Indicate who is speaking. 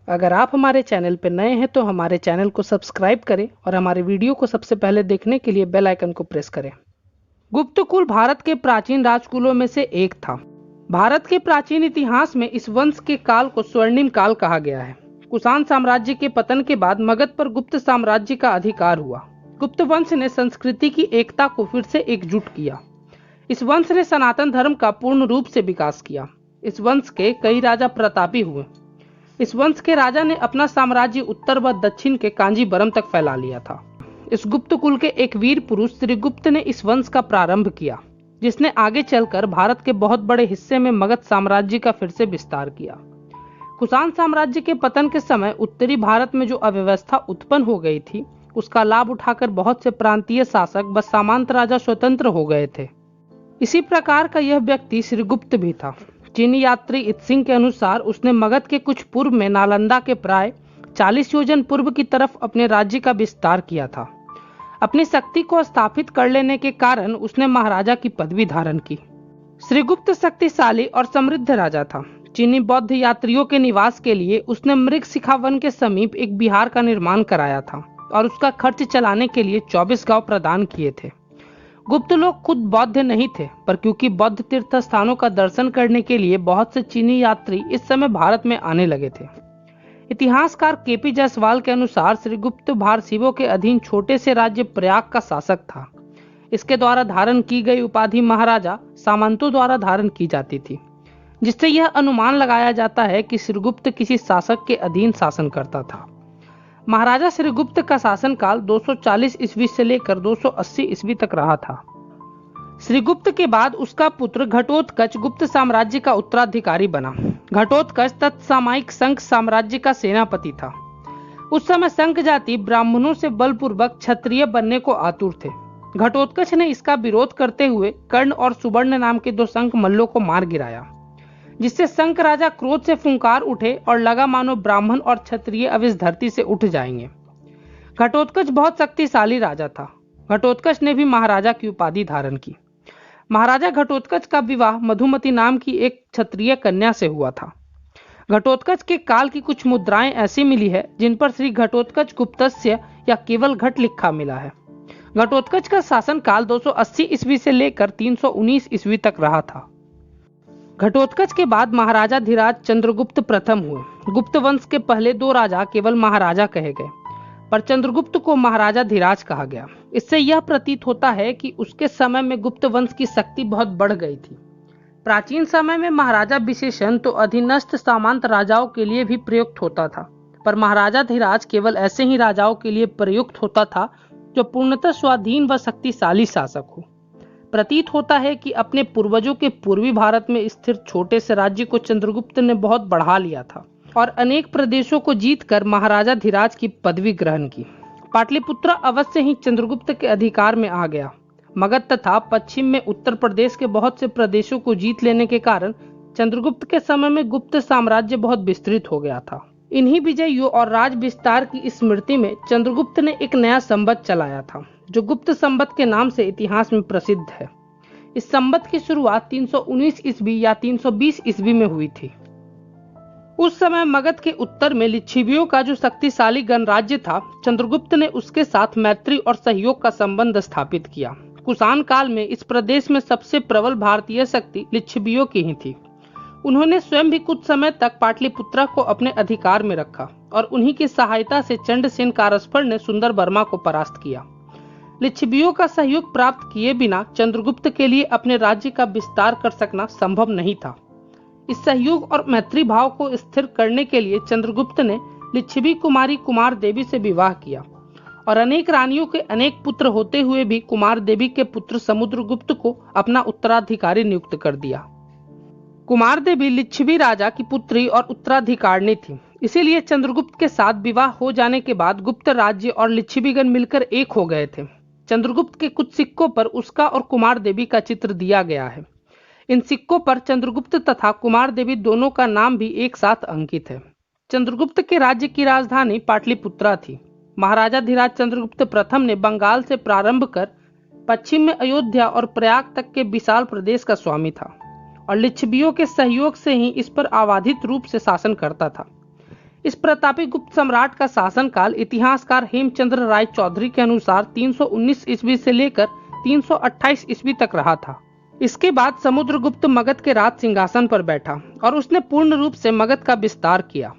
Speaker 1: अगर आप हमारे चैनल पर नए हैं तो हमारे चैनल को सब्सक्राइब करें और हमारे वीडियो को सबसे पहले देखने के लिए बेल आइकन को प्रेस करें। गुप्त कुल भारत के प्राचीन राजकुलों में से एक था। भारत के प्राचीन इतिहास में इस वंश के काल को स्वर्णिम काल कहा गया है। कुषाण साम्राज्य के पतन के बाद मगध पर गुप्त साम्राज्य का अधिकार हुआ। गुप्त वंश ने संस्कृति की एकता को फिर से एकजुट किया। इस वंश ने सनातन धर्म का पूर्ण रूप से विकास किया। इस वंश के कई राजा प्रतापी हुए। इस वंश के राजा ने अपना साम्राज्य उत्तर व दक्षिण के कांजीवरम तक फैला लिया था। इस गुप्त कुल के एक वीर पुरुष श्रीगुप्त ने इस वंश का प्रारंभ किया, जिसने आगे चलकर भारत के बहुत बड़े हिस्से में मगध साम्राज्य का फिर से विस्तार किया। कुषाण साम्राज्य के पतन के समय उत्तरी भारत में जो अव्यवस्था उत्पन्न हो गई थी, उसका लाभ उठाकर बहुत से प्रांतीय शासक व सामंत राजा स्वतंत्र हो गए थे। इसी प्रकार का यह व्यक्ति श्रीगुप्त भी था। चीनी यात्री इत्सिंग के अनुसार उसने मगध के कुछ पूर्व में नालंदा के प्राय 40 योजन पूर्व की तरफ अपने राज्य का विस्तार किया था। अपनी शक्ति को स्थापित कर लेने के कारण उसने महाराजा की पदवी धारण की। श्रीगुप्त शक्तिशाली और समृद्ध राजा था। चीनी बौद्ध यात्रियों के निवास के लिए उसने मृगशिखा वन के समीप एक विहार का निर्माण कराया था और उसका खर्च चलाने के लिए 24 गांव प्रदान किए थे। गुप्त लोग खुद बौद्ध नहीं थे, पर क्योंकि बौद्ध तीर्थ स्थानों का दर्शन करने के लिए बहुत से चीनी यात्री इस समय भारत में आने लगे थे। इतिहासकार केपी जायसवाल के अनुसार श्रीगुप्त भारशिवों के अधीन छोटे से राज्य प्रयाग का शासक था। इसके द्वारा धारण की गई उपाधि महाराजा सामंतों द्वारा धारण की जाती थी, जिससे यह अनुमान लगाया जाता है कि श्रीगुप्त किसी शासक के अधीन शासन करता था। महाराजा श्रीगुप्त का शासनकाल 240 ईस्वी से लेकर 280 ईस्वी तक रहा था। श्रीगुप्त के बाद उसका पुत्र घटोत्कच गुप्त साम्राज्य का उत्तराधिकारी बना। घटोत्कच तत्सामयिक संघ साम्राज्य का सेनापति था। उस समय संघ जाति ब्राह्मणों से बलपूर्वक क्षत्रिय बनने को आतुर थे। घटोत्कच ने इसका विरोध करते हुए कर्ण और सुवर्ण नाम के 2 संघ मल्लों को मार गिराया, जिससे संक राजा क्रोध से फुंकार उठे और लगा मानो ब्राह्मण और क्षत्रिय अब इस धरती से उठ जाएंगे। घटोत्कच बहुत शक्तिशाली राजा था। घटोत्कच ने भी महाराजा की उपाधि धारण की। महाराजा घटोत्कच का विवाह मधुमती नाम की एक क्षत्रिय कन्या से हुआ था। घटोत्कच के काल की कुछ मुद्राएं ऐसी मिली है जिन पर श्री घटोत्कच गुप्तस्य या केवल घट लिखा मिला है। घटोत्कच का शासन काल 280 ईस्वी से लेकर 319 ईस्वी तक रहा था। घटोत्कच के बाद महाराजा धीराज चंद्रगुप्त प्रथम हुए। गुप्त वंश के पहले 2 राजा केवल महाराजा कहे गए, पर चंद्रगुप्त को महाराजा धीराज कहा गया। इससे यह प्रतीत होता है कि उसके समय में गुप्त वंश की शक्ति बहुत बढ़ गई थी। प्राचीन समय में महाराजा विशेषण तो अधीनस्थ सामंत राजाओं के लिए भी प्रयुक्त होता था, पर महाराजा धीराज केवल ऐसे ही राजाओं के लिए प्रयुक्त होता था जो पूर्णतः स्वाधीन व शक्तिशाली शासक हो। प्रतीत होता है कि अपने पूर्वजों के पूर्वी भारत में स्थिर छोटे से राज्य को चंद्रगुप्त ने बहुत बढ़ा लिया था और अनेक प्रदेशों को जीतकर महाराजा धीराज की पदवी ग्रहण की। पाटलिपुत्र अवश्य ही चंद्रगुप्त के अधिकार में आ गया। मगध तथा पश्चिम में उत्तर प्रदेश के बहुत से प्रदेशों को जीत लेने के कारण चंद्रगुप्त के समय में गुप्त साम्राज्य बहुत विस्तृत हो गया था। इन्हीं विजयों और राज विस्तार की स्मृति में चंद्रगुप्त ने एक नया संवत चलाया था, जो गुप्त संवत के नाम से इतिहास में प्रसिद्ध है। इस संवत की शुरुआत 319 ईस्वी या 320 ईस्वी में हुई थी। उस समय मगध के उत्तर में लिच्छवियों का जो शक्तिशाली गणराज्य था, चंद्रगुप्त ने उसके साथ मैत्री और सहयोग का संबंध स्थापित किया। कुषाण काल में इस प्रदेश में सबसे प्रबल भारतीय शक्ति लिच्छवियों की ही थी। उन्होंने स्वयं भी कुछ समय तक पाटलिपुत्र को अपने अधिकार में रखा और उन्हीं की सहायता से चंडसेन कारस्फर ने सुंदर वर्मा को परास्त किया। लिच्छवियों का सहयोग प्राप्त किए बिना चंद्रगुप्त के लिए अपने राज्य का विस्तार कर सकना संभव नहीं था। इस सहयोग और मैत्री भाव को स्थिर करने के लिए चंद्रगुप्त ने लिच्छवी कुमारी कुमार देवी से विवाह किया और अनेक रानियों के अनेक पुत्र होते हुए भी कुमार देवी के पुत्र समुद्रगुप्त को अपना उत्तराधिकारी नियुक्त कर दिया। कुमार देवी लिच्छवी राजा की पुत्री और उत्तराधिकारिणी थी, इसीलिए चंद्रगुप्त के साथ विवाह हो जाने के बाद गुप्त राज्य और लिच्छवीगण मिलकर एक हो गए थे। चंद्रगुप्त के कुछ सिक्कों पर उसका और कुमार देवी का चित्र दिया गया है। इन सिक्कों पर चंद्रगुप्त तथा कुमार देवी दोनों का नाम भी एक साथ अंकित है। चंद्रगुप्त के राज्य की राजधानी पाटलिपुत्रा थी। महाराजा धीराज चंद्रगुप्त प्रथम ने बंगाल से प्रारंभ कर पश्चिम में अयोध्या और प्रयाग तक के विशाल प्रदेश का स्वामी था और लिच्छवियों के सहयोग से ही इस पर अबाधित रूप से शासन करता था। इस प्रतापी गुप्त सम्राट का शासनकाल इतिहासकार हेमचंद्र राय चौधरी के अनुसार 319 ईस्वी से लेकर 328 ईस्वी तक रहा था। इसके बाद समुद्रगुप्त मगध के राज सिंहासन पर बैठा और उसने पूर्ण रूप से मगध का विस्तार किया।